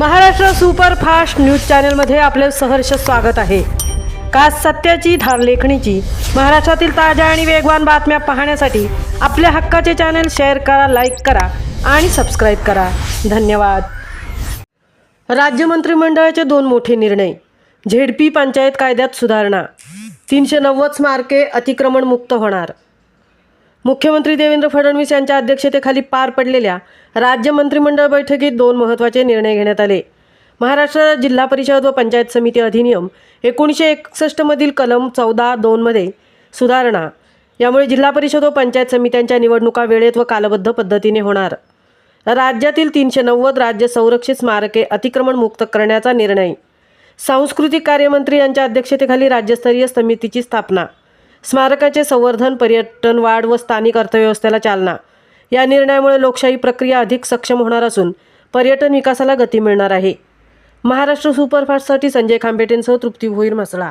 Maharashtra superfast news चॅनलमध्ये आपले सहर्ष स्वागत आहे। का सत्याची धार लेखणीची महाराष्ट्रातील ताज्या आणि वेगवान बातम्या पाहण्यासाठी आपल्या हक्काचे चॅनल शेअर करा, लाईक करा आणि सबस्क्राइब करा। धन्यवाद। राज्य मंत्रिमंडळाचे 2 मोठे निर्णय। झेडपी पंचायत कायद्यात सुधारणा। 390 स्मारके अतिक्रमण मुक्त होणार। मुख्यमंत्री देवेंद्र फडणवीस यांच्या अध्यक्षतेखाली पार पडलेल्या राज्य मंत्रिमंडळ बैठकीत 2 महत्त्वाचे निर्णय घेण्यात आले। महाराष्ट्र जिल्हा परिषद व पंचायत समिती अधिनियम 1961 मधील कलम 14(2) मध्ये सुधारणा। यामुळे जिल्हा परिषद व पंचायत समित्यांच्या निवडणुका वेळेत व कालबद्ध पद्धतीने होणार। राज्यातील 390 राज्य संरक्षित स्मारके अतिक्रमण मुक्त करण्याचा निर्णय। सांस्कृतिक कार्यमंत्री यांच्या अध्यक्षतेखाली राज्यस्तरीय समितीची स्थापना। स्मारकाचे संवर्धन, पर्यटन वाढ व स्थानिक अर्थव्यवस्थेला चालना। या निर्णयामुळे लोकशाही प्रक्रिया अधिक सक्षम होणार असून पर्यटन विकासाला गती मिळणार आहे। महाराष्ट्र सुपरफास्टसाठी संजय खांबेटेंसह तृप्ती भोईर, म्हसळा।